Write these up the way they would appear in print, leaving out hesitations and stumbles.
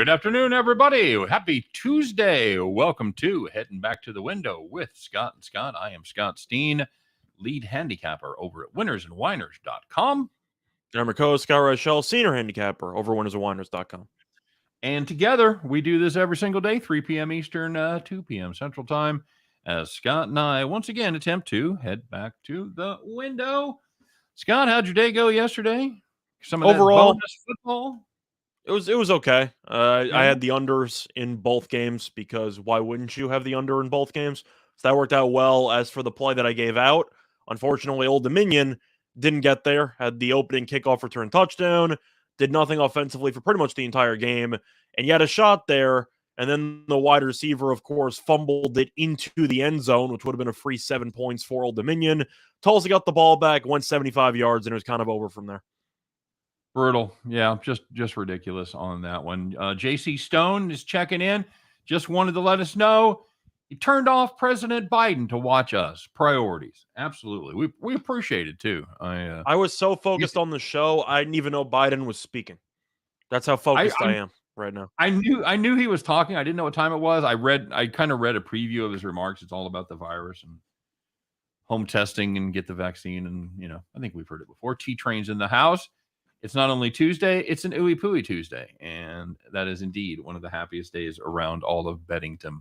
Good afternoon, everybody. Happy Tuesday. Welcome to Heading Back to the Window with Scott and Scott. I am Scott Steen, lead handicapper over at winnersandwhiners.com. And I'm your co-host, Scott Rochelle, senior handicapper over at winnersandwhiners.com. And together, we do this every single day, 3 p.m. Eastern, 2 p.m. Central Time, as Scott and I once again attempt to head back to the window. Scott, how'd your day go yesterday? Some of Overall, that bonus football? It was okay. I had the unders in both games because why wouldn't you have the under in both games? So that worked out well. As for the play that I gave out, unfortunately, Old Dominion didn't get there. Had the opening kickoff return touchdown, did nothing offensively for pretty much the entire game, and yet a shot there. And then the wide receiver, of course, fumbled it into the end zone, which would have been a free 7 points for Old Dominion. Tulsa got the ball back, went 75 yards, and it was kind of over from there. Brutal. Yeah, just ridiculous on that one. JC Stone is checking in. Just wanted to let us know he turned off President Biden to watch us. Priorities. Absolutely. We appreciate it, too. I was so focused on the show, I didn't even know Biden was speaking. That's how focused I am right now. I knew he was talking. I didn't know what time it was. I kind of read a preview of his remarks. It's all about the virus and home testing and get the vaccine. And, I think we've heard it before. T-Train's in the house. It's not only Tuesday, it's an Ooey Pooey Tuesday. And that is indeed one of the happiest days around all of Bettingdom,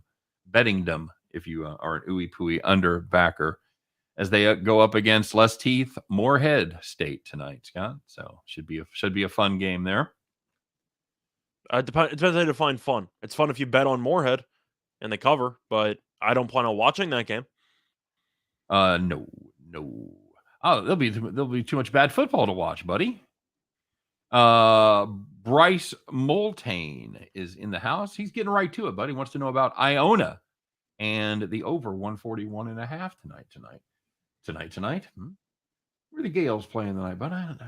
if you are an Ooey Pooey under backer, as they go up against Les Teeth, Moorhead State tonight, Scott. So should be a fun game there. It depends how you define fun. It's fun if you bet on Moorhead and they cover, but I don't plan on watching that game. No. Oh, there'll be too much bad football to watch, buddy. Bryce Multane is in the house. He's getting right to it, buddy. Wants to know about Iona and the over 141.5 tonight. Where are the Gales playing tonight? But I don't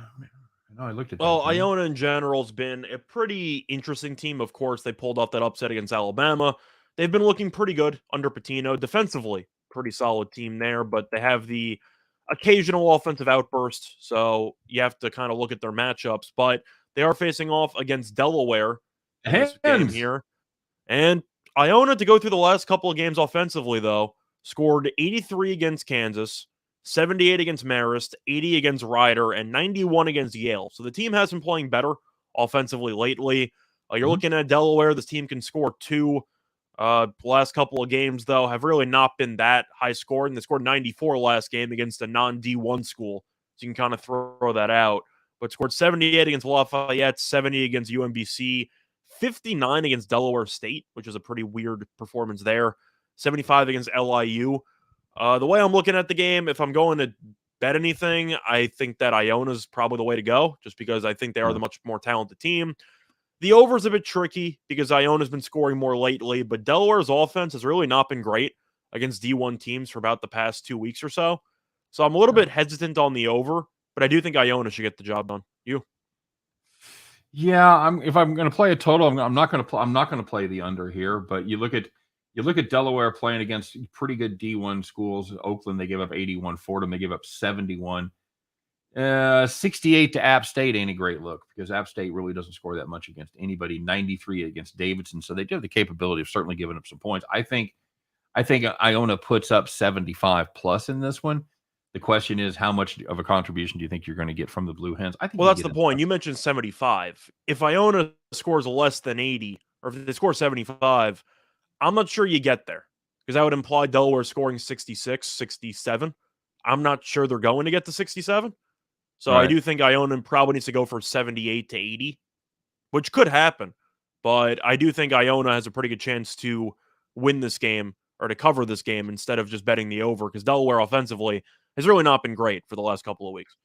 know. I looked at that. Well, Iona in general has been a pretty interesting team. Of course, they pulled off that upset against Alabama. They've been looking pretty good under Pitino. Defensively, pretty solid team there, but they have the occasional offensive outburst, so you have to kind of look at their matchups. But they are facing off against Delaware in this game here. And Iona, to go through the last couple of games offensively, though, scored 83 against Kansas, 78 against Marist, 80 against Rider, and 91 against Yale. So the team has been playing better offensively lately. You're looking at Delaware. This team can score 2. Last couple of games, though, have really not been that high scoring. They scored 94 last game against a non-D1 school, so you can kind of throw that out. But scored 78 against Lafayette, 70 against UMBC, 59 against Delaware State, which is a pretty weird performance there, 75 against LIU. The way I'm looking at the game, if I'm going to bet anything, I think that Iona's probably the way to go, just because I think they are the much more talented team. The over's a bit tricky because Iona's been scoring more lately, but Delaware's offense has really not been great against D1 teams for about the past 2 weeks or so. So I'm a little bit hesitant on the over, but I do think Iona should get the job done. You? Yeah, if I'm going to play a total, I'm not going to play the under here. But you look at Delaware playing against pretty good D1 schools. Oakland, they give up 81. Fordham, they give up 71. 68 to App State ain't a great look because App State really doesn't score that much against anybody. 93 against Davidson, so they do have the capability of certainly giving up some points. I think Iona puts up 75 plus in this one. The question is, how much of a contribution do you think you're going to get from the Blue Hens? I think. Well, that's the point. You mentioned 75. If Iona scores less than 80, or if they score 75, I'm not sure you get there because that would imply Delaware scoring 66, 67. I'm not sure they're going to get to 67. So right. I do think Iona probably needs to go for 78 to 80, which could happen. But I do think Iona has a pretty good chance to win this game or to cover this game instead of just betting the over because Delaware offensively has really not been great for the last couple of weeks.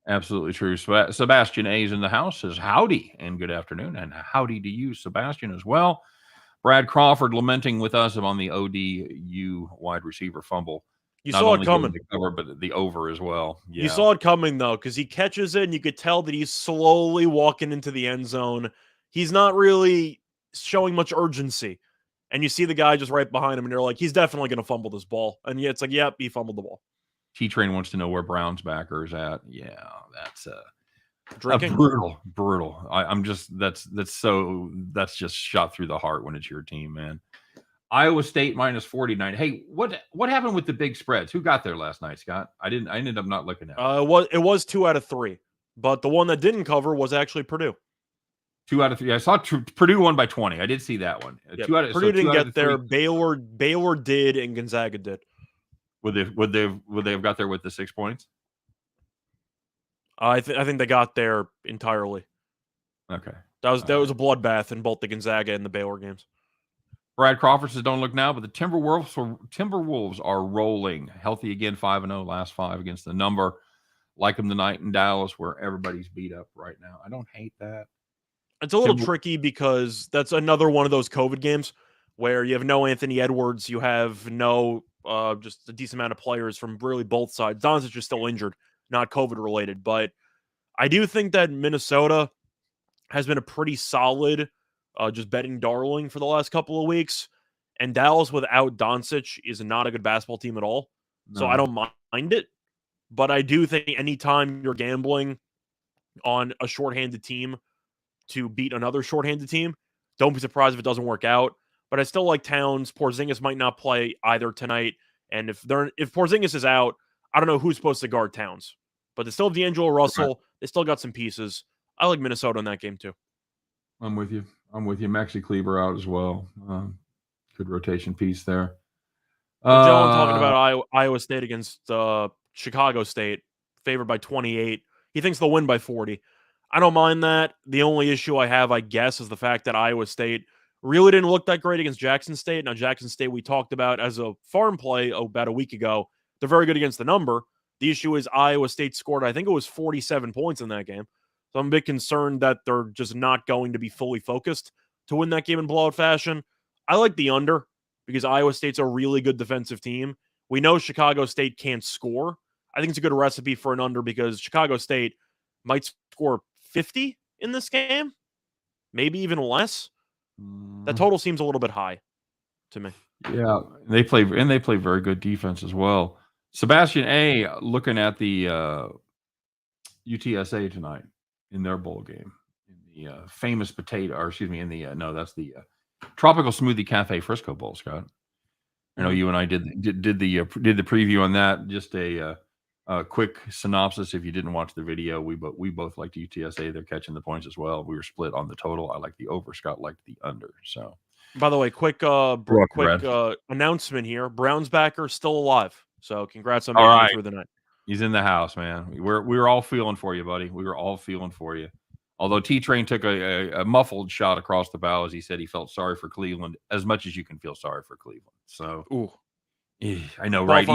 Absolutely true. Sebastian A's in the house says howdy and good afternoon. And howdy to you, Sebastian, as well. Brad Crawford lamenting with us on the ODU wide receiver fumble. You saw it coming. The cover, but the over as well. Yeah. You saw it coming, though, because he catches it, and you could tell that he's slowly walking into the end zone. He's not really showing much urgency. And you see the guy just right behind him, and you're like, he's definitely going to fumble this ball. And yeah, it's like, yep, he fumbled the ball. T-Train wants to know where Brown's backer is at. Yeah, drinking. Brutal. I'm just that's just shot through the heart when it's your team, man. Iowa State minus 49. Hey, what happened with the big spreads? Who got there last night, Scott? I ended up not looking at it. It was 2 out of 3, but the one that didn't cover was actually Purdue. 2 out of 3. I saw Purdue won by 20. I did see that one. Yep. Purdue didn't get there. Baylor did, and Gonzaga did. Would they have got there with the 6 points? I think they got there entirely. Okay. That was a bloodbath in both the Gonzaga and the Baylor games. Brad Crawford says, don't look now, but the Timberwolves are rolling. Healthy again, 5-0, last 5 against the number. Like them tonight in Dallas, where everybody's beat up right now. I don't hate that. It's a little tricky because that's another one of those COVID games where you have no Anthony Edwards, you have no just a decent amount of players from really both sides. Doncic is still injured, not COVID related, but I do think that Minnesota has been a pretty solid just betting darling for the last couple of weeks, and Dallas without Doncic is not a good basketball team at all. No. So I don't mind it, but I do think anytime you're gambling on a shorthanded team to beat another shorthanded team, don't be surprised if it doesn't work out. But I still like Towns. Porzingis might not play either tonight, and if Porzingis is out, I don't know who's supposed to guard Towns. But they still have D'Angelo Russell. Right. They still got some pieces. I like Minnesota in that game too. I'm with you. Maxi Kleber out as well. Good rotation piece there. John talking about Iowa State against Chicago State, favored by 28. He thinks they'll win by 40. I don't mind that. The only issue I have, I guess, is the fact that Iowa State really didn't look that great against Jackson State. Now, Jackson State we talked about as a farm play about a week ago. They're very good against the number. The issue is Iowa State scored, I think it was 47 points in that game. So I'm a bit concerned that they're just not going to be fully focused to win that game in blowout fashion. I like the under because Iowa State's a really good defensive team. We know Chicago State can't score. I think it's a good recipe for an under because Chicago State might score 50 in this game, maybe even less. That total seems a little bit high to me. Yeah, they play very good defense as well. Sebastian A. looking at the UTSA tonight in their bowl game, in the famous that's the Tropical Smoothie Cafe Frisco Bowl, Scott. I know you and I did the preview on that. Just a quick synopsis. If you didn't watch the video, we both liked UTSA. They're catching the points as well. We were split on the total. I like the over. Scott liked the under. So, by the way, quick announcement here: Browns backer still alive. So, congrats on making it through the night. He's in the house, man. We were all feeling for you, buddy. We were all feeling for you. Although T-Train took a muffled shot across the bow as he said he felt sorry for Cleveland as much as you can feel sorry for Cleveland. So, I know, right?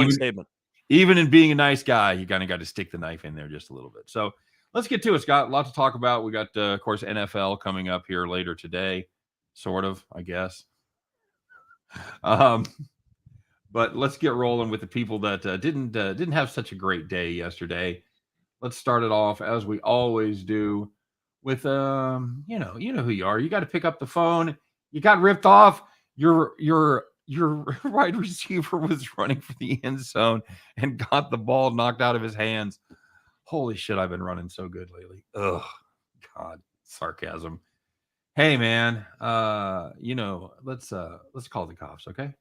Even in being a nice guy, you kind of got to stick the knife in there just a little bit. So let's get to it, Scott. A lot to talk about. We got, of course, NFL coming up here later today, sort of, I guess. But let's get rolling with the people that didn't have such a great day yesterday. Let's start it off as we always do with you know who you are. You got to pick up the phone. You got ripped off. Your wide receiver was running for the end zone and got the ball knocked out of his hands. Holy shit, I've been running so good lately. Ugh, God, sarcasm. Hey, man, let's call the cops, okay?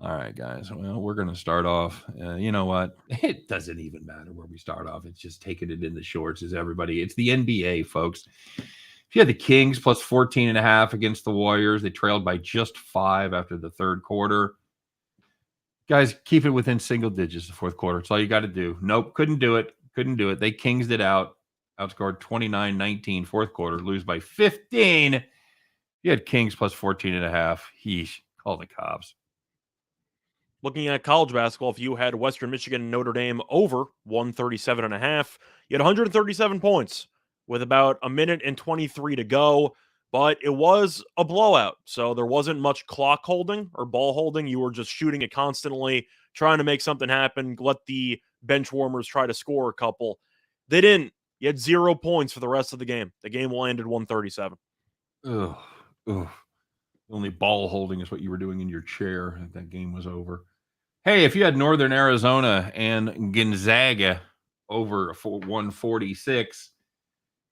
All right, guys. Well, we're going to start off. You know what? It doesn't even matter where we start off. It's just taking it in the shorts as everybody. It's the NBA, folks. If you had the Kings plus 14.5 against the Warriors, they trailed by just 5 after the third quarter. Guys, keep it within single digits the fourth quarter. That's all you got to do. Nope, couldn't do it. They Kingsed it out. Outscored 29-19 fourth quarter. Lose by 15. You had Kings plus 14.5. Yeesh. Call the cops. Looking at college basketball, if you had Western Michigan and Notre Dame over 137.5, you had 137 points with about a minute and 23 to go, but it was a blowout. So there wasn't much clock holding or ball holding. You were just shooting it constantly, trying to make something happen, let the bench warmers try to score a couple. They didn't. You had 0 points for the rest of the game. The game landed 137. Ugh. Only ball holding is what you were doing in your chair. That game was over. Hey, if you had Northern Arizona and Gonzaga over 146,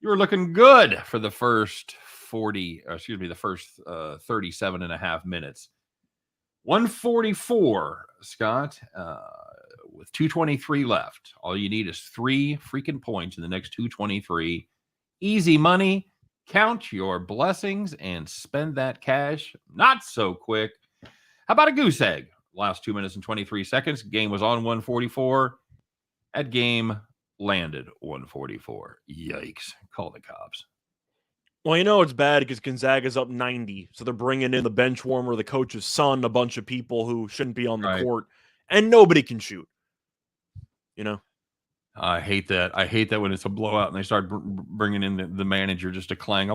you were looking good for the first 37 and a half minutes. 144, Scott, with 2:23 left. All you need is 3 freaking points in the next 2:23. Easy money. Count your blessings and spend that cash not so quick. How about a goose egg? Last 2 minutes and 23 seconds. Game was on 144. That game landed 144. Yikes. Call the cops. Well, you know it's bad because Gonzaga's up 90, so they're bringing in the bench warmer, the coach's son, a bunch of people who shouldn't be on the court, and nobody can shoot. You know? I hate that. I hate that when it's a blowout and they start bringing in the manager just to clang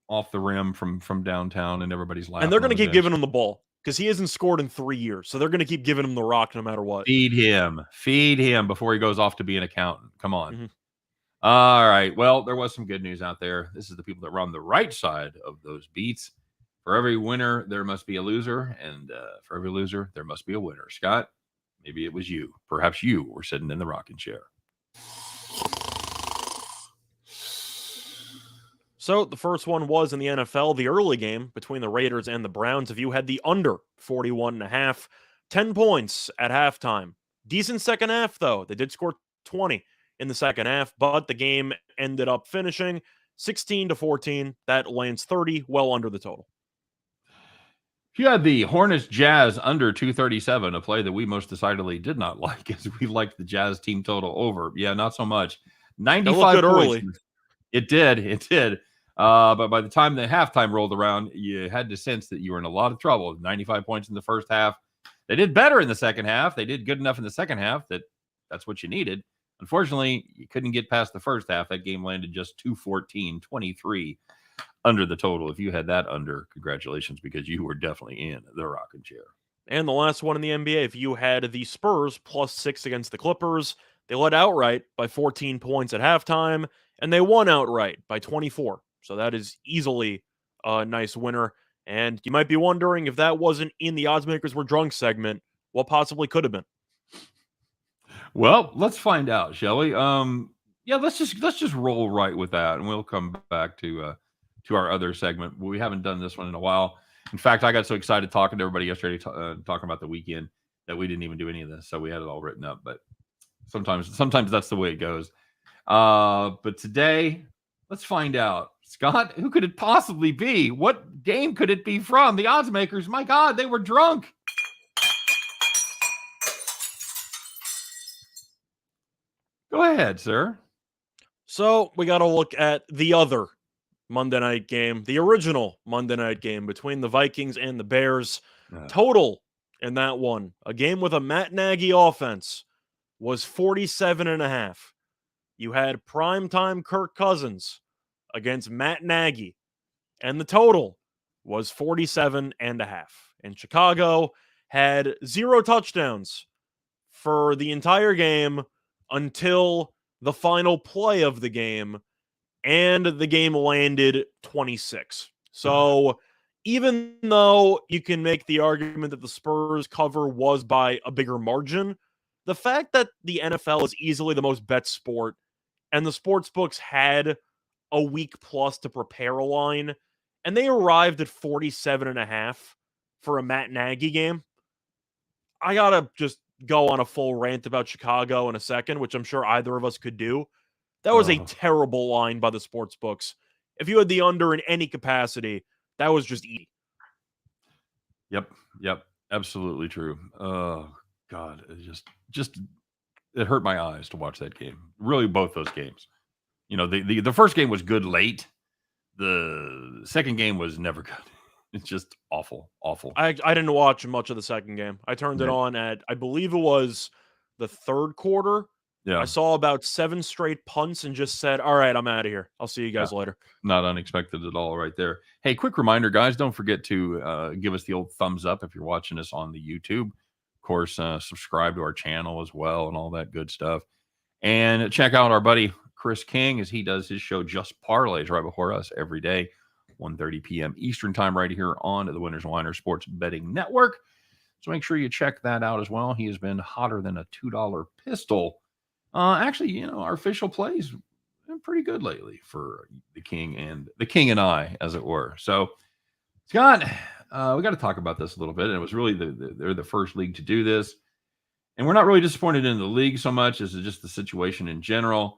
off the rim from downtown and everybody's laughing. And they're going to keep giving him the ball because he hasn't scored in 3 years, so they're going to keep giving him the rock no matter what. Feed him before he goes off to be an accountant. Come on. Mm-hmm. All right. Well, there was some good news out there. This is the people that run the right side of those beats. For every winner, there must be a loser. And for every loser, there must be a winner. Scott, maybe it was you. Perhaps you were sitting in the rocking chair. So the first one was in the NFL, the early game between the Raiders and the Browns. If you had the under 41.5, 10 points at halftime. Decent second half, though. They did score 20 in the second half, but the game ended up finishing 16-14. That lands 30, well under the total. You had the Hornets Jazz under 237, a play that we most decidedly did not like, as we liked the Jazz team total over. Yeah, not so much. 95 points. Early. It did. But by the time the halftime rolled around, you had to sense that you were in a lot of trouble. 95 points in the first half. They did better in the second half. They did good enough in the second half that's what you needed. Unfortunately, you couldn't get past the first half. That game landed just 214, 23 under the total. If you had that under, congratulations, because you were definitely in the rocking chair. And the last one in the NBA, if you had the Spurs +6 against the Clippers, they led outright by 14 points at halftime, and they won outright by 24. So that is easily a nice winner. And you might be wondering, if that wasn't in the Oddsmakers Were Drunk segment, what possibly could have been? Well, let's find out, shall we? Let's just roll right with that, and we'll come back to our other segment. We haven't done this one in a while. In fact, I got so excited talking to everybody yesterday, talking about the weekend, that we didn't even do any of this. So we had it all written up, but sometimes that's the way it goes. But today, let's find out. Scott, who could it possibly be? What game could it be from? The Oddsmakers. My God, they were drunk. Go ahead, sir. So we got to look at the other Monday night game, the original Monday night game between the Vikings and the Bears. Total in that one, a game with a Matt Nagy offense, was 47.5. You had primetime Kirk Cousins against Matt Nagy, and the total was 47.5. And Chicago had 0 touchdowns for the entire game until the final play of the game, and the game landed 26. So even though you can make the argument that the Spurs cover was by a bigger margin, the fact that the NFL is easily the most bet sport, and the sports books had a week plus to prepare a line, and they arrived at 47.5 for a Matt Nagy game, I gotta just go on a full rant about Chicago in a second, which I'm sure either of us could do. That was a terrible line by the sports books. If you had the under in any capacity, that was just easy. Yep. Absolutely true. Oh God, it hurt my eyes to watch that game. Really, both those games. You know, the first game was good late. The second game was never good. It's just awful. I didn't watch much of the second game. I turned it on at, I believe it was the third quarter. Yeah. I saw about 7 straight punts and just said, all right, I'm out of here. I'll see you guys later. Not unexpected at all right there. Hey, quick reminder, guys, don't forget to give us the old thumbs up if you're watching us on the YouTube. Of course, subscribe to our channel as well and all that good stuff. And check out our buddy Chris King as he does his show Just Parlays right before us every day, 1:30 p.m. Eastern time right here on the Whiners Sports Betting Network. So make sure you check that out as well. He has been hotter than a $2 pistol. Actually, our official plays been pretty good lately for the king and I, as it were. So, Scott, we got to talk about this a little bit. And it was really they're the first league to do this, and we're not really disappointed in the league so much as just the situation in general.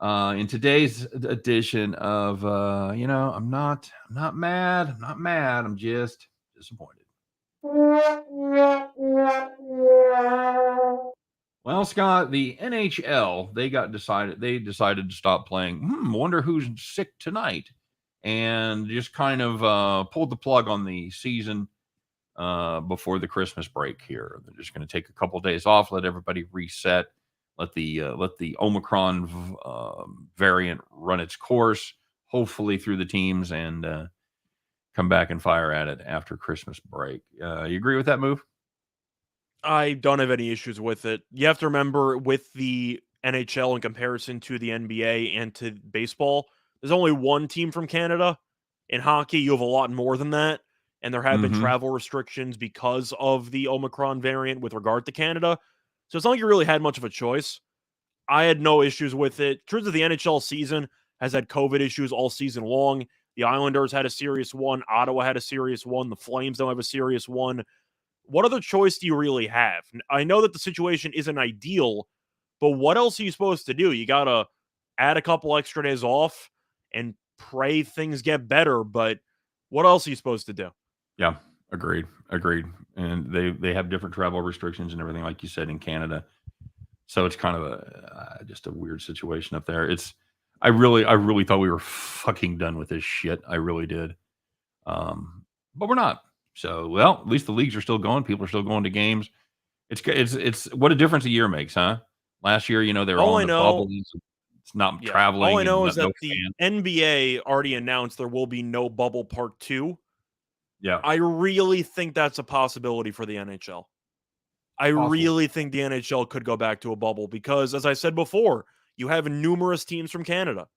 In today's edition of, I'm not mad. I'm not mad. I'm just disappointed. Well, Scott, the NHL, they decided to stop playing. Wonder who's sick tonight, and just kind of pulled the plug on the season before the Christmas break here. They're just going to take a couple of days off, let everybody reset, let the Omicron variant run its course, hopefully through the teams, and come back and fire at it after Christmas break. You agree with that move? I don't have any issues with it. You have to remember, with the NHL in comparison to the NBA and to baseball, there's only one team from Canada. In hockey, you have a lot more than that. And there have been travel restrictions because of the Omicron variant with regard to Canada. So it's not like you really had much of a choice. I had no issues with it. In terms of the NHL season, has had COVID issues all season long. The Islanders had a serious one. Ottawa had a serious one. The Flames don't have a serious one. What other choice do you really have? I know that the situation isn't ideal, but what else are you supposed to do? You got to add a couple extra days off and pray things get better, but what else are you supposed to do? Yeah, agreed. And they have different travel restrictions and everything, like you said, in Canada. So it's kind of just a weird situation up there. I really thought we were fucking done with this shit. I really did. But we're not. So, well, at least the leagues are still going. People are still going to games. It's what a difference a year makes, huh? Last year, they were all in the bubble. It's not traveling. All I know is that the NBA already announced there will be no bubble part 2. Yeah. I really think that's a possibility for the NHL. I really think the NHL could go back to a bubble because, as I said before, you have numerous teams from Canada.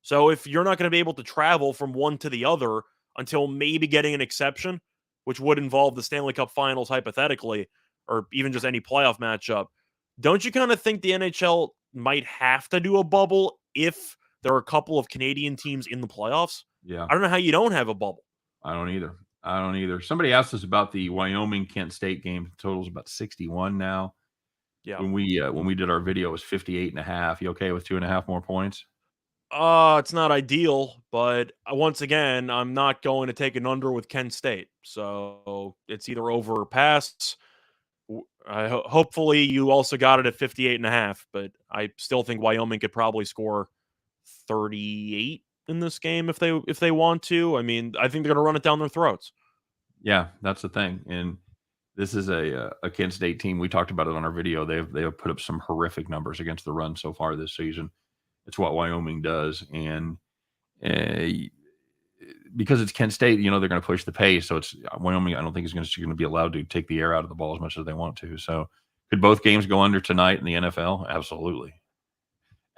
So if you're not going to be able to travel from one to the other until maybe getting an exception, which would involve the Stanley Cup Finals hypothetically, or even just any playoff matchup, don't you kind of think the NHL might have to do a bubble if there are a couple of Canadian teams in the playoffs? Yeah. I don't know how you don't have a bubble. I don't either. Somebody asked us about the Wyoming-Kent State game. The total's about 61 now. Yeah. When we did our video, it was 58.5. You okay with 2.5 more points? It's not ideal, but once again, I'm not going to take an under with Kent State. So it's either over or pass. Hopefully you also got it at 58.5, but I still think Wyoming could probably score 38 in this game if they want to. I mean, I think they're going to run it down their throats. Yeah, that's the thing. And this is a Kent State team. We talked about it on our video. They have put up some horrific numbers against the run so far this season. It's what Wyoming does, and because it's Kent State, they're going to push the pace. So it's Wyoming. I don't think is going to be allowed to take the air out of the ball as much as they want to. So could both games go under tonight in the NFL? Absolutely.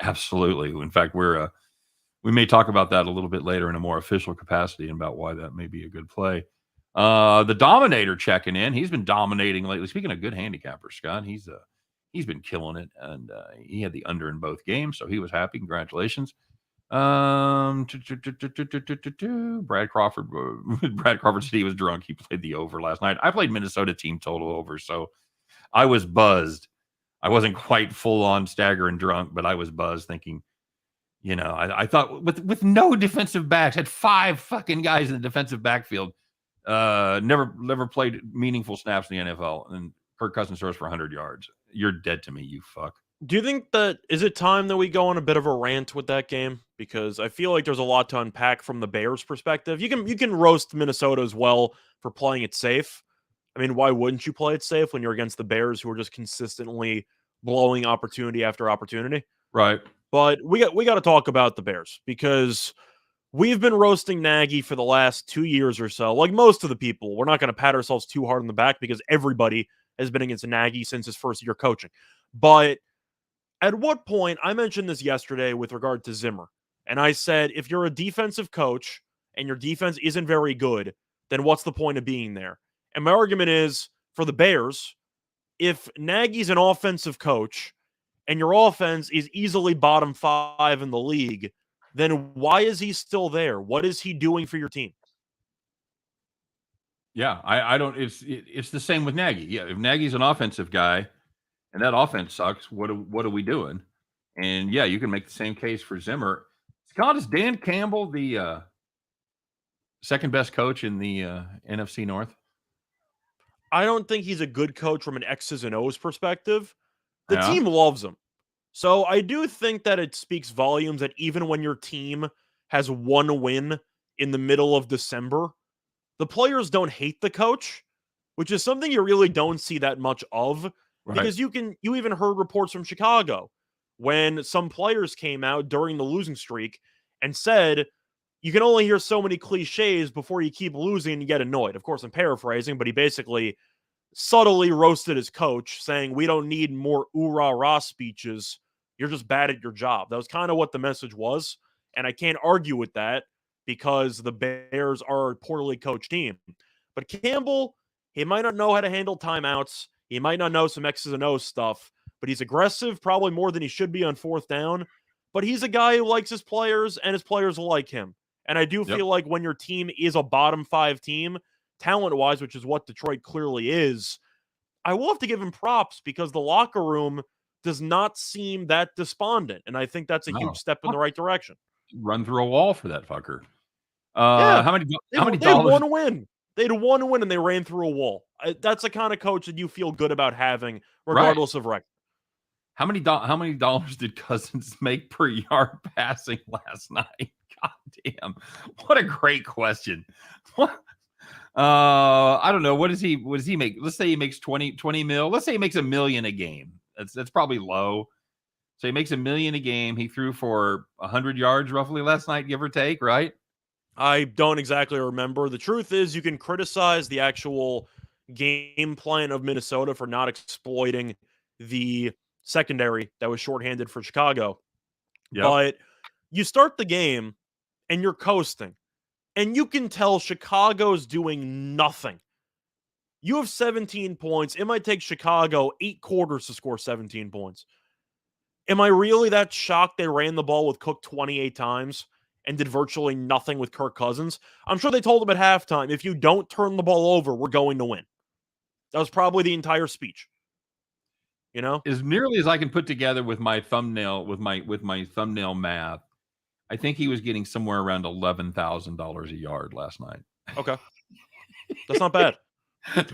In fact, we may talk about that a little bit later in a more official capacity and about why that may be a good play. The Dominator checking in. He's been dominating lately. Speaking of good handicappers, Scott, he's been killing it, and he had the under in both games, so he was happy. Congratulations. Brad Crawford said he was drunk. He played the over last night. I played Minnesota team total over, so I was buzzed. I wasn't quite full on staggering drunk, but I was buzzed thinking, I thought with no defensive backs, had 5 fucking guys in the defensive backfield, never played meaningful snaps in the NFL, and Kirk Cousins throws for 100 yards. You're dead to me, you fuck. Do you think that is it time that we go on a bit of a rant with that game? Because I feel like there's a lot to unpack from the Bears' perspective. You can roast Minnesota as well for playing it safe. I mean, why wouldn't you play it safe when you're against the Bears, who are just consistently blowing opportunity after opportunity? Right. But we got to talk about the Bears because we've been roasting Nagy for the last 2 years or so. Like most of the people, we're not going to pat ourselves too hard on the back because everybody has been against Nagy since his first year coaching. But at what point, I mentioned this yesterday with regard to Zimmer, and I said, if you're a defensive coach and your defense isn't very good, then what's the point of being there? And my argument is, for the Bears, if Nagy's an offensive coach and your offense is easily bottom 5 in the league, then why is he still there? What is he doing for your team? Yeah, I don't. It's the same with Nagy. Yeah, if Nagy's an offensive guy and that offense sucks, what are we doing? And yeah, you can make the same case for Zimmer. Scott, is Dan Campbell the second best coach in the NFC North? I don't think he's a good coach from an X's and O's perspective. The Yeah, team loves him. So I do think that it speaks volumes that even when your team has one win in the middle of December, the players don't hate the coach, which is something you really don't see that much of, right. because you even heard reports from Chicago when some players came out during the losing streak and said you can only hear so many cliches before you keep losing and you get annoyed. Of course, I'm paraphrasing, but he basically subtly roasted his coach, saying, "We don't need more ooh-rah-rah speeches. You're just bad at your job." That was kind of what the message was. And I can't argue with that because the Bears are a poorly coached team. But Campbell, he might not know how to handle timeouts. He might not know some X's and O's stuff, but he's aggressive, probably more than he should be on fourth down. But he's a guy who likes his players, and his players will like him. And I do Yep. feel like when your team is a bottom 5 team, talent-wise, which is what Detroit clearly is, I will have to give him props because the locker room does not seem that despondent, and I think that's a huge No, step in the right direction. run through a wall for that fucker. Yeah, How many they had dollars? one win. They had one win, and they ran through a wall. That's the kind of coach that you feel good about having, Right. regardless of record. How many dollars did Cousins make per yard passing last night? God damn. What a great question. What? I don't know. What does he make? Let's say he makes 20 mil. Let's say he makes $1 million a game. That's probably low. So he makes $1 million a game. He threw for 100 yards roughly last night, give or take, right? I don't exactly remember. The truth is, you can criticize the actual game plan of Minnesota for not exploiting the secondary that was shorthanded for Chicago. Yep. But you start the game and you're coasting, and you can tell Chicago's doing nothing. You have 17 points. It might take Chicago 8 quarters to score 17 points. Am I really that shocked they ran the ball with Cook 28 times and did virtually nothing with Kirk Cousins? I'm sure they told him at halftime, if you don't turn the ball over, we're going to win. That was probably the entire speech. You know? As nearly as I can put together with my thumbnail, with my thumbnail math, I think he was getting somewhere around $11,000 a yard last night. Okay. That's not bad.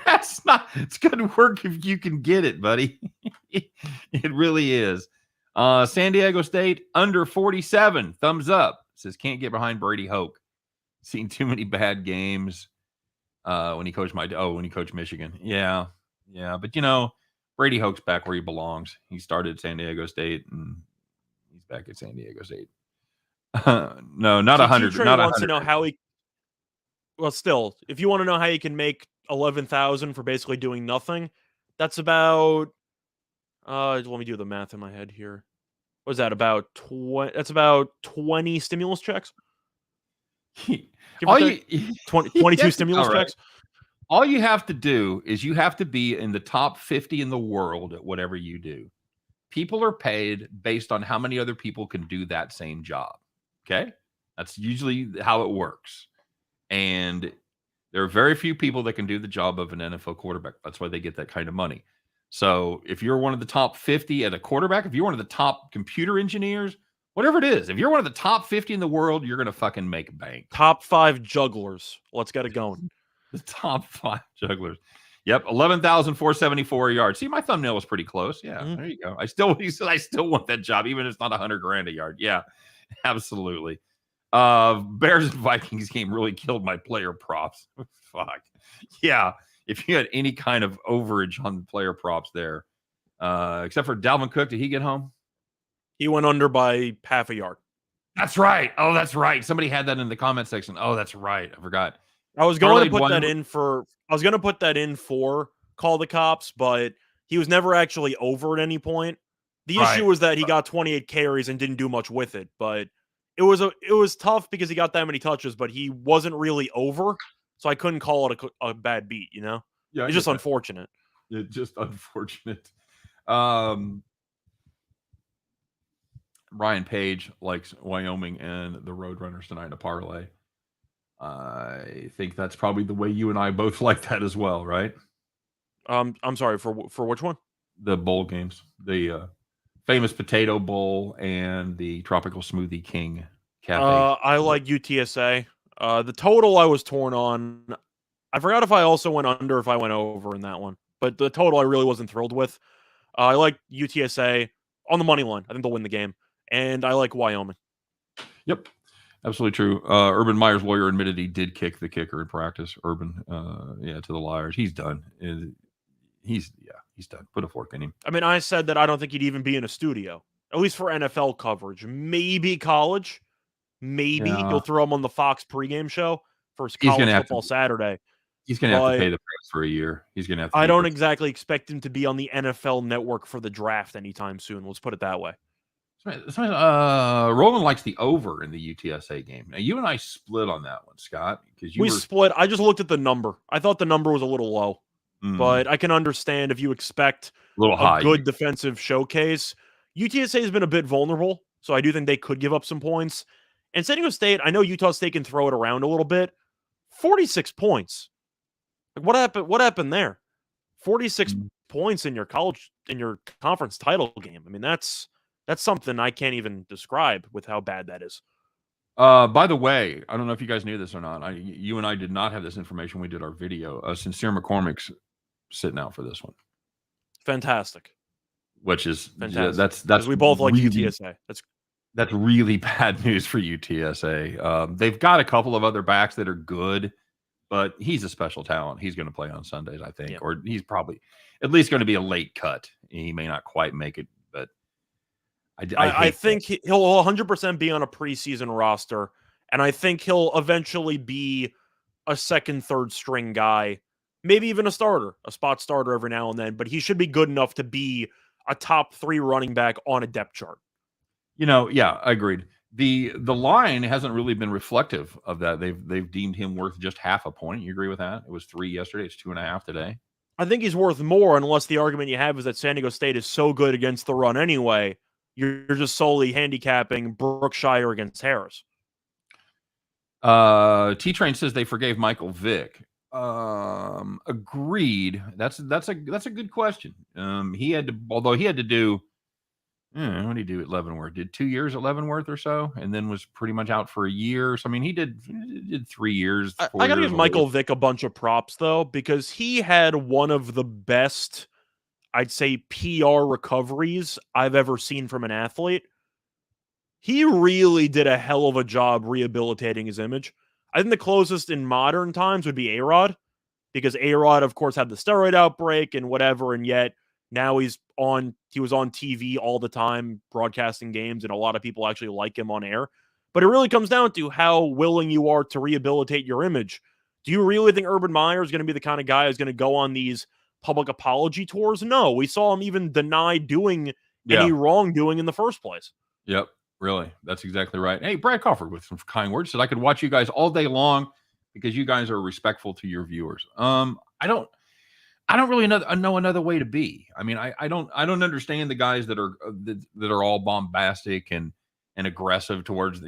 That's not, it's good work if you can get it, buddy. It really is. San Diego State under 47. Thumbs up. Says can't get behind Brady Hoke. Seen too many bad games when he coached Michigan. Yeah. But Brady Hoke's back where he belongs. He started at San Diego State and he's back at San Diego State. No, not 100. T-Train Not wants 100. to know how he. Well, still, if you want to know how you can make 11,000 for basically doing nothing, that's about. Let me do the math in my head here. What is that about 20? That's about 20 stimulus checks. Give or take. 22 stimulus checks. All you have to do is you have to be in the top 50 in the world at whatever you do. People are paid based on how many other people can do that same job. Okay? That's usually how it works. And there are very few people that can do the job of an NFL quarterback. That's why they get that kind of money. So if you're one of the top 50 at a quarterback, if you're one of the top computer engineers, whatever it is, if you're one of the top 50 in the world, you're going to fucking make bank. Top 5 jugglers. Let's get it going. The top 5 jugglers. Yep, 11,474 yards. See, my thumbnail was pretty close. Yeah, There you go. I still want that job, even if it's not $100,000 a yard. Yeah, absolutely. Bears and Vikings game really killed my player props. Fuck. Yeah, if you had any kind of overage on player props there, except for Dalvin Cook, did he get home? He went under by half a yard. That's right. Oh, that's right. Somebody had that in the comment section. Oh, that's right. I forgot. I was going to put that in for. I was going to put that in for call the cops, but he was never actually over at any point. The issue was that he got 28 carries and didn't do much with it, but it was tough because he got that many touches, but he wasn't really over, so I couldn't call it a bad beat, Yeah, It's just unfortunate. It's just unfortunate. Ryan Page likes Wyoming and the Roadrunners tonight in a parlay. I think that's probably the way you and I both like that as well, right? I'm sorry, for which one? The bowl games, the famous Potato Bowl and the Tropical Smoothie King Cafe. I like UTSA. The total I was torn on. I forgot if I also went under, if I went over in that one. But the total I really wasn't thrilled with. I like UTSA on the money line. I think they'll win the game. And I like Wyoming. Yep. Absolutely true. Urban Meyer's lawyer admitted he did kick the kicker in practice. Urban, to the Liars. He's done. He's done. Put a fork in him. I mean, I said that I don't think he'd even be in a studio, at least for NFL coverage. Maybe college. Maybe he'll throw him on the Fox pregame show for his college football Saturday. He's going to have to pay the price for a year. He's going to have to. I don't exactly expect him to be on the NFL Network for the draft anytime soon. Let's put it that way. Roland likes the over in the UTSA game. Now, you and I split on that one, Scott, because we split. I just looked at the number. I thought the number was a little low, but I can understand if you expect a good defensive showcase. UTSA has been a bit vulnerable, so I do think they could give up some points. And San Diego State, I know Utah State can throw it around a little bit. 46 points. What happened there? 46 points in your conference title game. I mean, that's something I can't even describe with how bad that is. By the way, I don't know if you guys knew this or not. You and I did not have this information. We did our video. Sincere McCormick's sitting out for this one. Fantastic. Which is fantastic. That's we both like UTSA. That's really bad news for UTSA. They've got a couple of other backs that are good, but he's a special talent. He's going to play on Sundays, I think, or he's probably at least going to be a late cut. He may not quite make it, but I think he'll 100% be on a preseason roster, and I think he'll eventually be a second, third string guy, maybe even a spot starter every now and then, but he should be good enough to be a top 3 running back on a depth chart. I agreed. The line hasn't really been reflective of that. They've deemed him worth just half a point. You agree with that? It was 3 yesterday. It's 2.5 today. I think he's worth more, unless the argument you have is that San Diego State is so good against the run anyway. You're just solely handicapping Brookshire against Harris. T-Train says they forgave Michael Vick. Agreed. That's a good question. He had to do. What did he do at Leavenworth? Did 2 years at Leavenworth or so, and then was pretty much out for a year. So I mean, he did 3 years. I gotta give Michael Vick a bunch of props though, because he had one of the best, I'd say, PR recoveries I've ever seen from an athlete. He really did a hell of a job rehabilitating his image. I think the closest in modern times would be A-Rod, because A-Rod, of course, had the steroid outbreak and whatever, and yet now he was on TV all the time broadcasting games, and a lot of people actually like him on air. But it really comes down to how willing you are to rehabilitate your image. Do you really think Urban Meyer is going to be the kind of guy who's going to go on these public apology tours? No, we saw him even deny doing any wrongdoing in the first place. Yep, really. That's exactly right. Hey, Brad Crawford with some kind words said I could watch you guys all day long because you guys are respectful to your viewers. I don't really know another way to be. I mean, I don't understand the guys that are all bombastic and aggressive towards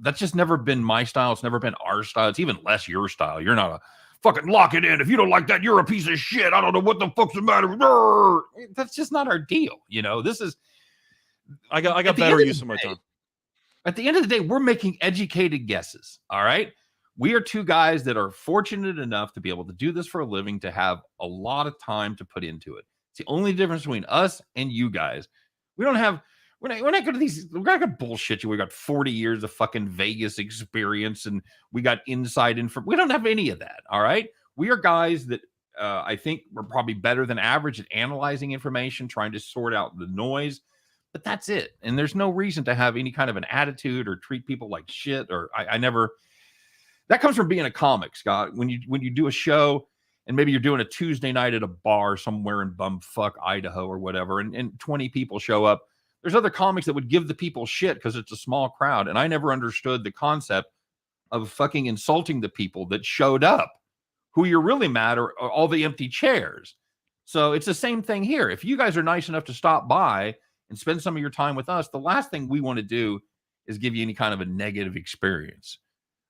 that's just never been my style. It's never been our style. It's even less your style. You're not a fucking lock it in. If you don't like that, you're a piece of shit. I don't know what the fuck's the matter. That's just not our deal. This is. I got better use of my time. At the end of the day, we're making educated guesses. All right. We are two guys that are fortunate enough to be able to do this for a living, to have a lot of time to put into it. It's the only difference between us and you guys. We're not going to these. We're not going to bullshit you. We got 40 years of fucking Vegas experience, and we got inside info. We don't have any of that. All right. We are guys that I think we're probably better than average at analyzing information, trying to sort out the noise. But that's it. And there's no reason to have any kind of an attitude or treat people like shit. Or I never. That comes from being a comic, Scott. When you do a show and maybe you're doing a Tuesday night at a bar somewhere in bumfuck Idaho or whatever, and 20 people show up, there's other comics that would give the people shit because it's a small crowd. And I never understood the concept of fucking insulting the people that showed up. Who you're really mad are all the empty chairs. So it's the same thing here. If you guys are nice enough to stop by and spend some of your time with us, the last thing we want to do is give you any kind of a negative experience.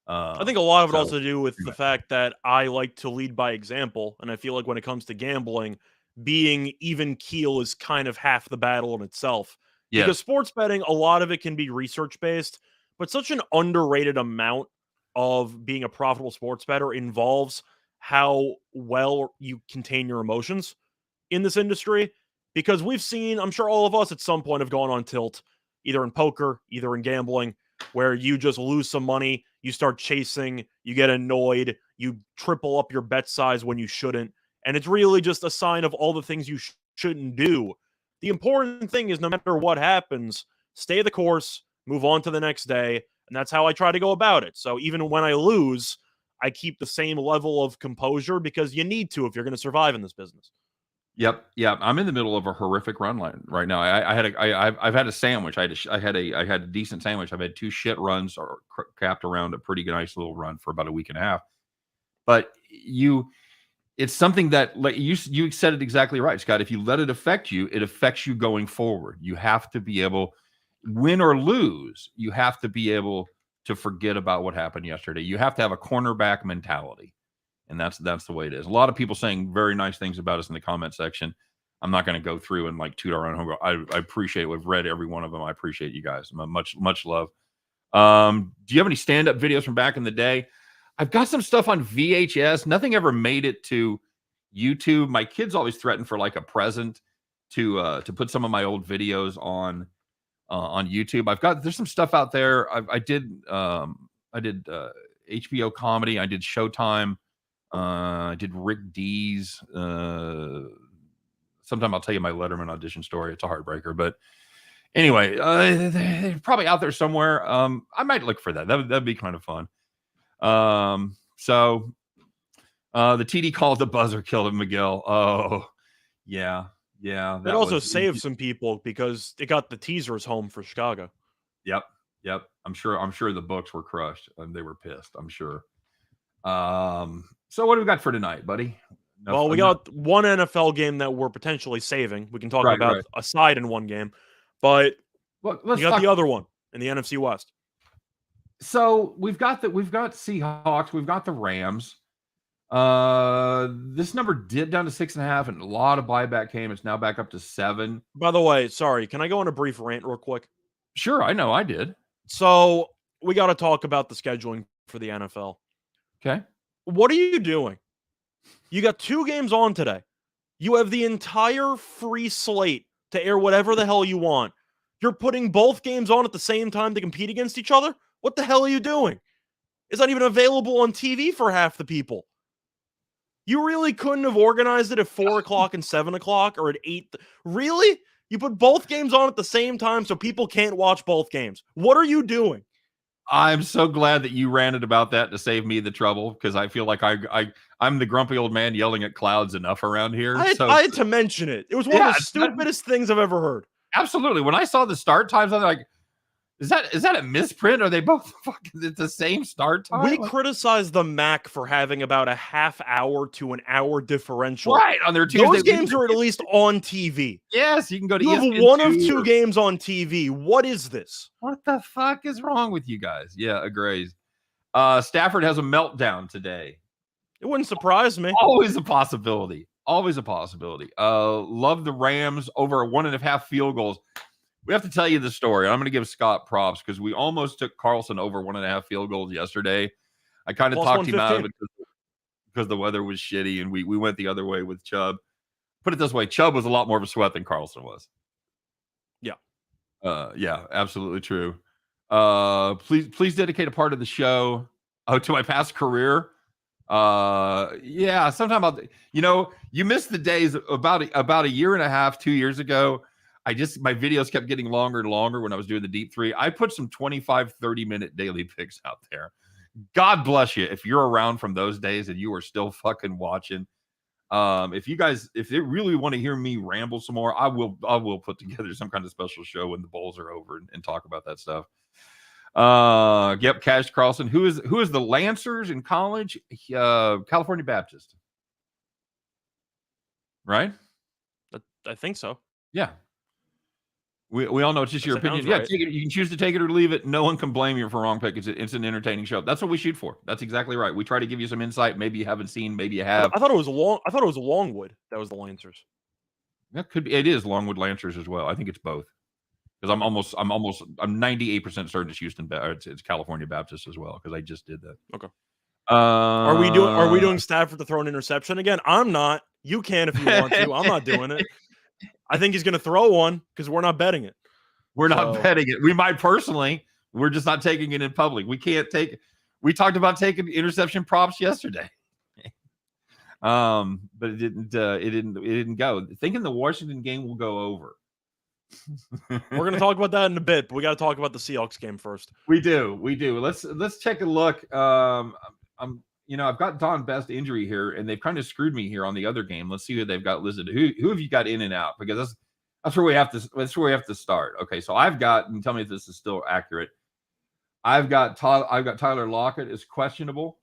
I think a lot of it also to do with the fact that I like to lead by example, and I feel like when it comes to gambling, being even keel is kind of half the battle in itself. Yes. Because sports betting, a lot of it can be research based, but such an underrated amount of being a profitable sports bettor involves how well you contain your emotions in this industry. Because we've seen, I'm sure all of us at some point have gone on tilt, either in poker, either in gambling, where you just lose some money, you start chasing, you get annoyed, you triple up your bet size when you shouldn't. And it's really just a sign of all the things you shouldn't do. The important thing is no matter what happens, stay the course, move on to the next day. And that's how I try to go about it. So even when I lose, I keep the same level of composure because you need to if you're going to survive in this business. Yep. I'm in the middle of a horrific run line right now. I've had a sandwich. I had a decent sandwich. I've had 2 shit runs or capped around a pretty nice little run for about a week and a half. But it's something that, like you said it exactly right, Scott. If you let it affect you, it affects you going forward. You have to be able, win or lose, you have to be able to forget about what happened yesterday. You have to have a cornerback mentality. And that's the way it is. A lot of people saying very nice things about us in the comment section. I'm not going to go through and like toot our own home. I appreciate it. We've read every one of them. I appreciate you guys. Much love. Do you have any stand-up videos from back in the day? I've got some stuff on VHS. Nothing ever made it to YouTube. My kids always threaten for like a present to put some of my old videos on YouTube. There's some stuff out there. I did HBO comedy. I did Showtime. I did Rick D's. Sometime I'll tell you my Letterman audition story. It's a heartbreaker, but anyway, they're probably out there somewhere. I might look for that. That'd be kind of fun. So the TD called the buzzer killed him, Miguel. Oh, yeah. It also saved some people because it got the teasers home for Chicago. Yep. I'm sure the books were crushed and they were pissed. I'm sure. So what do we got for tonight, buddy? Well, we got one NFL game that we're potentially saving. We can talk about a side in one game, but we got the other one in the NFC West. So we've got Seahawks, we've got the Rams. This number dipped down to 6.5, and a lot of buyback came. It's now back up to 7. By the way, sorry, can I go on a brief rant real quick? Sure, I know I did. So we got to talk about the scheduling for the NFL. Okay. What are you doing? You got 2 games on today. You have the entire free slate to air whatever the hell you want. You're putting both games on at the same time to compete against each other? What the hell are you doing? It's not even available on TV for half the people. You really couldn't have organized it at 4 o'clock and 7 o'clock or at 8? Really? You put both games on at the same time so people can't watch both games. What are you doing? I'm so glad that you ranted about that to save me the trouble, because I feel like I'm the grumpy old man yelling at clouds enough around here. I had to mention it. It was one of the stupidest things I've ever heard. Absolutely. When I saw the start times, I'm like, is that a misprint? Are they both fucking at the same start time? We criticized the MAC for having about a half hour to an hour differential. Right, on their Tuesday. Those games are at least on TV. Yes, you can go to ESPN. You have one of 2 games on TV. What is this? What the fuck is wrong with you guys? Yeah, agrees. Stafford has a meltdown today. It wouldn't surprise me. Always a possibility. Love the Rams over 1.5 field goals. We have to tell you the story. I'm going to give Scott props because we almost took Carlson over 1.5 field goals yesterday. I kind of talked him out of it because the weather was shitty, and we went the other way with Chubb. Put it this way, Chubb was a lot more of a sweat than Carlson was. Yeah, absolutely true. Please dedicate a part of the show to my past career. Yeah, sometime you missed the days about a year and a half, 2 years ago. My videos kept getting longer and longer when I was doing the deep 3. I put some 25, 30-minute daily picks out there. God bless you if you're around from those days and you are still fucking watching. If they really want to hear me ramble some more, I will put together some kind of special show when the bowls are over and talk about that stuff. Yep, Cash Carlson. Who is the Lancers in college? California Baptist. Right? I think so. Yeah. We all know it's just your opinion. Yeah, Right. take it. You can choose to take it or leave it. No one can blame you for wrong pick. It's an entertaining show. That's what we shoot for. That's exactly right. We try to give you some insight. Maybe you haven't seen. Maybe you have. I thought it was Longwood. That was the Lancers. That could be. It is Longwood Lancers as well. I think it's both. Because I'm 98% certain it's Houston. It's California Baptist as well. Because I just did that. Okay. Are we doing Stafford to throw an interception again? I'm not. You can if you want to. I'm not doing it. I think he's going to throw one because we're not betting it. We're not betting it. We might personally. We're just not taking it in public. We can't take. We talked about taking interception props yesterday. But it didn't. It didn't go. Thinking the Washington game will go over. We're going to talk about that in a bit, but we got to talk about the Seahawks game first. We do. Let's take a look. I've got Don Best injury here, and they've kind of screwed me here on the other game. Let's see who they've got listed. Who have you got in and out? Because that's where we have to start. Okay, so I've got, and tell me if this is still accurate. I've got Tyler Lockett as questionable.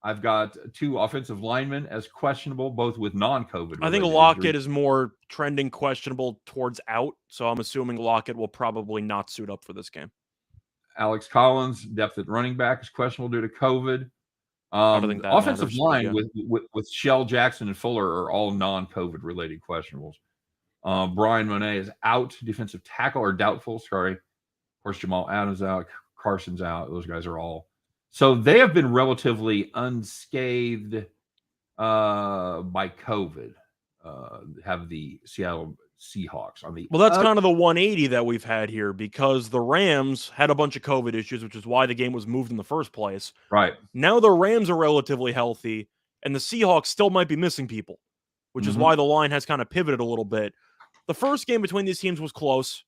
I've got 2 offensive linemen as questionable, both with non-COVID. I think Lockett is more trending questionable towards out, so I'm assuming Lockett will probably not suit up for this game. Alex Collins, depth at running back, is questionable due to COVID. I don't think that offensive matters, line with Shell, Jackson, and Fuller are all non-COVID related questionables. Brian Monet is out. Defensive tackle or doubtful. Sorry. Of course, Jamal Adams out. Carson's out. Those guys are all. So they have been relatively unscathed by COVID. Have the Seattle Seahawks on the. Well, that's kind of the 180 that we've had here because the Rams had a bunch of COVID issues, which is why the game was moved in the first place. Right. Now the Rams are relatively healthy, and the Seahawks still might be missing people, which is why the line has kind of pivoted a little bit. The first game between these teams was close.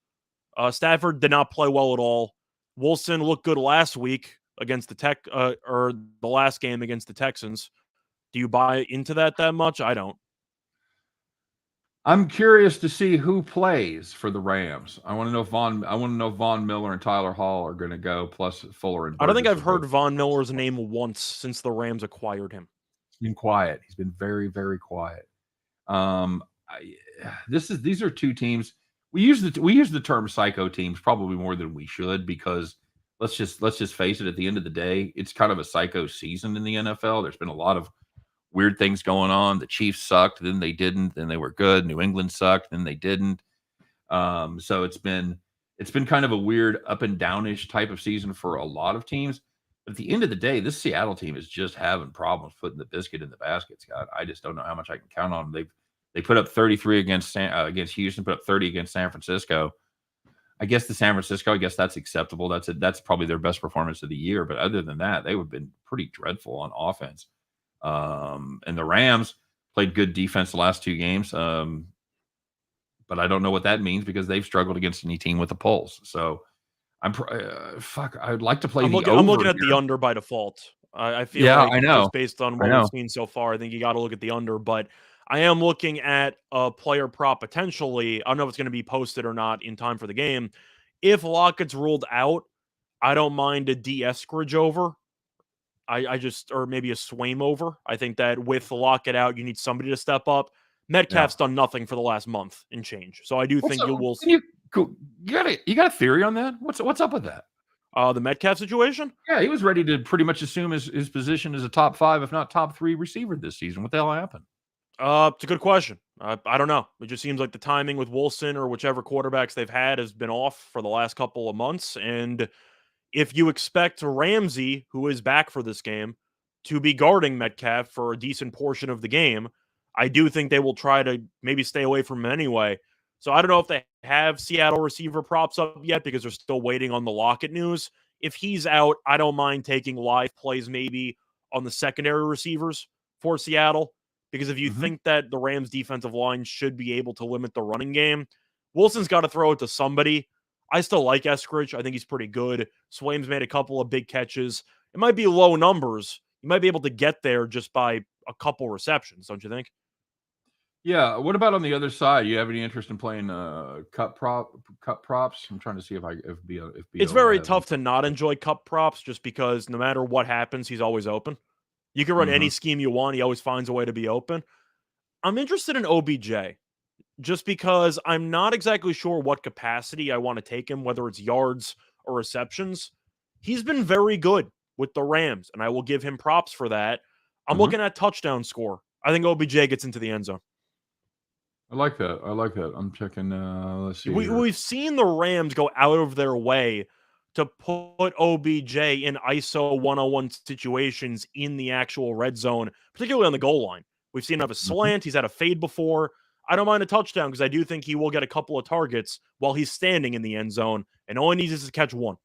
Stafford did not play well at all. Wilson looked good last week against the the last game against the Texans. Do you buy into that much? I don't. I'm curious to see who plays for the Rams. I want to know if Von Miller and Tyler Hall are going to go, plus Fuller and Burgess. I don't think I've heard Von Miller's name once since the Rams acquired him. He's been quiet. He's been very, very quiet. These are 2 teams. We use the term psycho teams probably more than we should because let's just face it. At the end of the day, it's kind of a psycho season in the NFL. There's been a lot of weird things going on. The Chiefs sucked, then they didn't, then they were good. New England sucked, then they didn't. So it's been kind of a weird up and downish type of season for a lot of teams. But at the end of the day, this Seattle team is just having problems putting the biscuit in the basket, Scott. I just don't know how much I can count on them. They put up 33 against Houston, put up 30 against San Francisco. I guess that's acceptable. That's probably their best performance of the year. But other than that, they would have been pretty dreadful on offense. And the Rams played good defense the last 2 games. But I don't know what that means because they've struggled against any team with a pulse. So I'd like to play I'm looking at the under by default. I feel like I know. just based on what we've seen so far, I think you got to look at the under. But I am looking at a player prop potentially. I don't know if it's going to be posted or not in time for the game. If Lockett's ruled out, I don't mind a D. Eskridge over. Or maybe a Swaim over. I think that with Lockett out, you need somebody to step up. Metcalf's done nothing for the last month and change. So I do think you will see. You got a theory on that? What's up with that? The Metcalf situation? Yeah, he was ready to pretty much assume his position as a top 5, if not top 3 receiver this season. What the hell happened? It's a good question. I don't know. It just seems like the timing with Wilson or whichever quarterbacks they've had has been off for the last couple of months. And if you expect Ramsey, who is back for this game, to be guarding Metcalf for a decent portion of the game, I do think they will try to maybe stay away from him anyway. So I don't know if they have Seattle receiver props up yet because they're still waiting on the Lockett news. If he's out, I don't mind taking live plays maybe on the secondary receivers for Seattle. Because if you think that the Rams defensive line should be able to limit the running game, Wilson's got to throw it to somebody. I still like Eskridge. I think he's pretty good. Swaim's made a couple of big catches. It might be low numbers. You might be able to get there just by a couple receptions, don't you think? Yeah. What about on the other side? You have any interest in playing cup props? I'm trying to see if It's BO very has them. tough to not enjoy cup props just because no matter what happens, he's always open. You can run Mm-hmm. any scheme you want. He always finds a way to be open. I'm interested in OBJ just because I'm not exactly sure what capacity I want to take him, whether it's yards or receptions. He's been very good with the Rams, and I will give him props for that. I'm Mm-hmm. looking at touchdown score. I think OBJ gets into the end zone. I like that. I like that. I'm checking. Let's see here. We've seen the Rams go out of their way to put OBJ in ISO 101 situations in the actual red zone, particularly on the goal line. We've seen him have a Mm-hmm. slant. He's had a fade before. I don't mind a touchdown because I do think he will get a couple of targets while he's standing in the end zone, and all he needs is to catch one.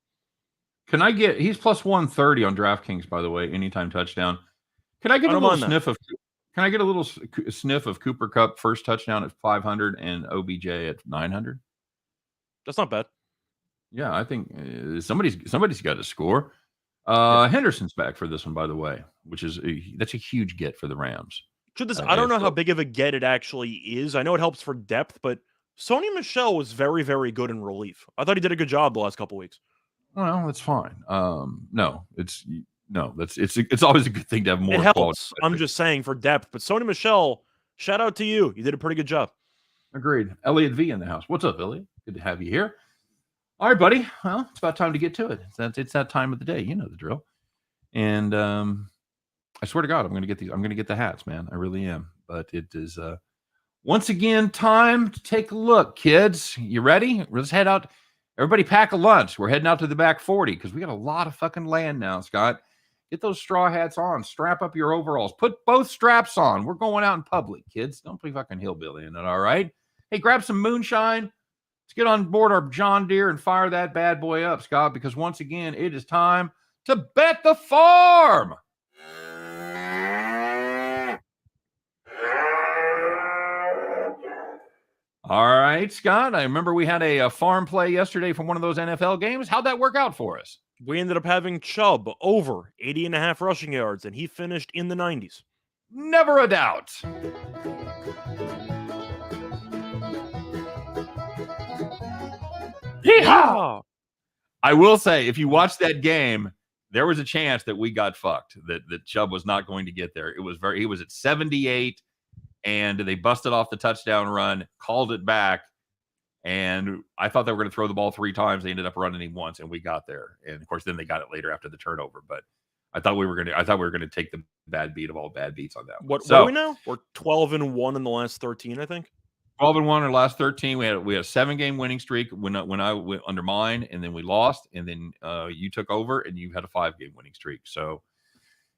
Can I get? He's plus 130 on DraftKings, by the way. Anytime touchdown. Can I get I a don't little mind that. sniff of? Can I get a little sniff of Cooper Cup first touchdown at 500 and OBJ at 900? That's not bad. Yeah, I think somebody's got to score. Yeah. Henderson's back for this one, by the way, which is that's a huge get for the Rams. I don't know how big of a get it actually is. I know it helps for depth, but Sony Michel was very, very good in relief. I thought he did a good job the last couple weeks. Well, that's fine. It's always a good thing to have It more quality. helps. I'm just saying for depth. But Sony Michel, shout out to you. You did a pretty good job. Agreed. Elliot V in the house. What's up, Elliot? Good to have you here. All right, buddy. Well, it's about time to get to it. It's that time of the day. You know the drill. And I swear to God, I'm going to get these. I'm going to get the hats, man. I really am. But it is once again time to take a look, kids. You ready? Let's head out. Everybody pack a lunch. We're heading out to the back 40 because we got a lot of fucking land now, Scott. Get those straw hats on. Strap up your overalls. Put both straps on. We're going out in public, kids. Don't be fucking hillbilly in it, all right? Hey, grab some moonshine. Let's get on board our John Deere and fire that bad boy up, Scott, because once again, it is time to bet the farm. All right, Scott. I remember we had a farm play yesterday from one of those NFL games. How'd that work out for us? We ended up having Chubb over 80.5 rushing yards, and he finished in the 90s. Never a doubt. Yeehaw! I will say, if you watch that game, there was a chance that we got fucked, that Chubb was not going to get there. He was at 78, and they busted off the touchdown run, called it back, and I thought they were going to throw the ball 3 times. They ended up running him once, and we got there. And of course, then they got it later after the turnover. But I thought we were going to take the bad beat of all bad beats on that one. What are we now? We're 12-1 in the last 13, I think. 12-1 in the last 13. We had a 7-game winning streak when I went under mine, and then we lost, and then you took over, and you had a 5-game winning streak. So,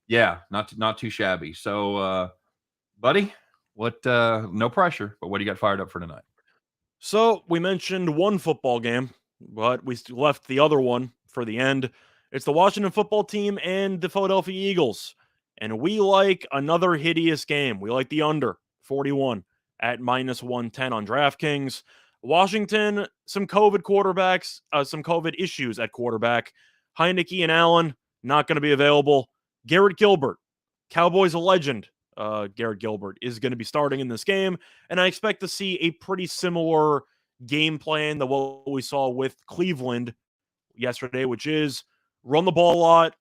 yeah, not too shabby. So, buddy, what? No pressure, but what do you got fired up for tonight? So we mentioned one football game, but we left the other one for the end. It's the Washington football team and the Philadelphia Eagles. And we like another hideous game. We like the under 41 at minus 110 on DraftKings. Washington, some COVID quarterbacks, some COVID issues at quarterback. Heineke and Allen, not going to be available. Garrett Gilbert, Cowboys a legend. Garrett Gilbert is going to be starting in this game, and I expect to see a pretty similar game plan to what we saw with Cleveland yesterday, which is run the ball a lot.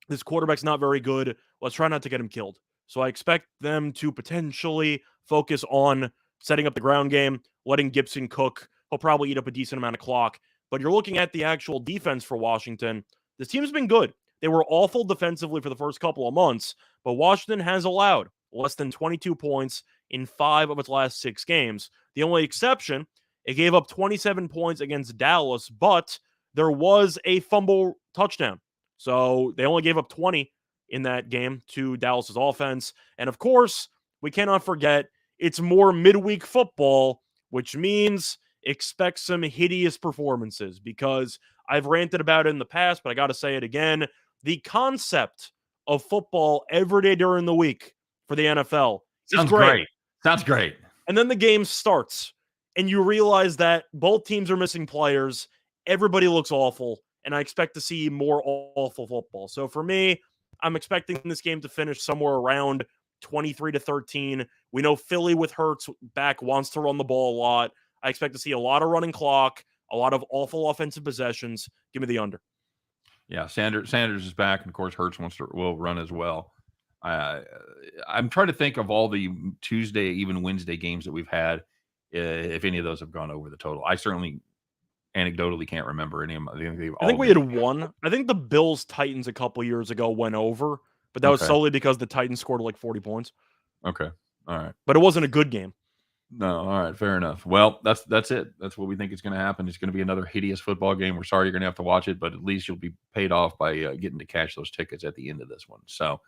This quarterback's not very good. Let's try not to get him killed. So I expect them to potentially focus on setting up the ground game, letting Gibson cook. He'll probably eat up a decent amount of clock. But you're looking at the actual defense for Washington. This team's been good. They were awful defensively for the first couple of months, but Washington has allowed less than 22 points in 5 of its last 6 games. The only exception, it gave up 27 points against Dallas, but there was a fumble touchdown. So they only gave up 20 in that game to Dallas's offense. And of course, we cannot forget it's more midweek football, which means expect some hideous performances because I've ranted about it in the past, but I got to say it again. The concept of football every day during the week for the NFL is great. Sounds great. And then the game starts, and you realize that both teams are missing players. Everybody looks awful, and I expect to see more awful football. So for me, I'm expecting this game to finish somewhere around 23-13. We know Philly with Hurts back wants to run the ball a lot. I expect to see a lot of running clock, a lot of awful offensive possessions. Give me the under. Yeah, Sanders is back, and of course Hurts will run as well. I'm trying to think of all the Tuesday, even Wednesday games that we've had, if any of those have gone over the total. I certainly anecdotally can't remember any of them. I think we had one. I think the Bills Titans a couple years ago went over, but that was solely because the Titans scored like 40 points. Okay. All right. But it wasn't a good game. No. All right. Fair enough. Well, that's it. That's what we think is going to happen. It's going to be another hideous football game. We're sorry you're going to have to watch it, but at least you'll be paid off by getting to cash those tickets at the end of this one. So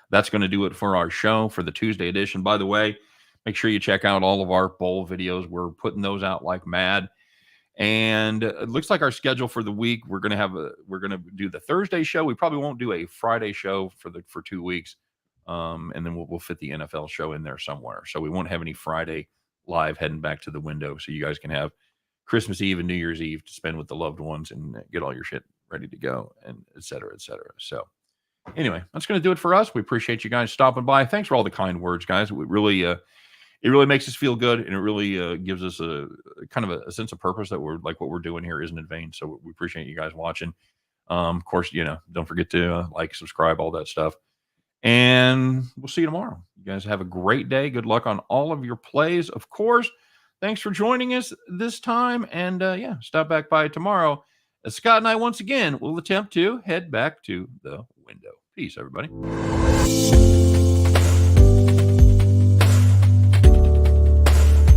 that's going to do it for our show for the Tuesday edition. By the way, make sure you check out all of our bowl videos. We're putting those out like mad. And it looks like our schedule for the week, we're going to do the Thursday show. We probably won't do a Friday show for 2 weeks. And then we'll fit the NFL show in there somewhere. So we won't have any Friday live heading back to the window. So you guys can have Christmas Eve and New Year's Eve to spend with the loved ones and get all your shit ready to go, and et cetera, et cetera. So anyway, that's going to do it for us. We appreciate you guys stopping by. Thanks for all the kind words, guys. We really, it really makes us feel good, and it really gives us a kind of a sense of purpose that we're like what we're doing here isn't in vain. So we appreciate you guys watching. Of course, don't forget to like, subscribe, all that stuff. And we'll see you tomorrow. You guys have a great day. Good luck on all of your plays. Of course, thanks for joining us this time. And stop back by tomorrow as Scott and I once again will attempt to head back to the window. Peace, everybody.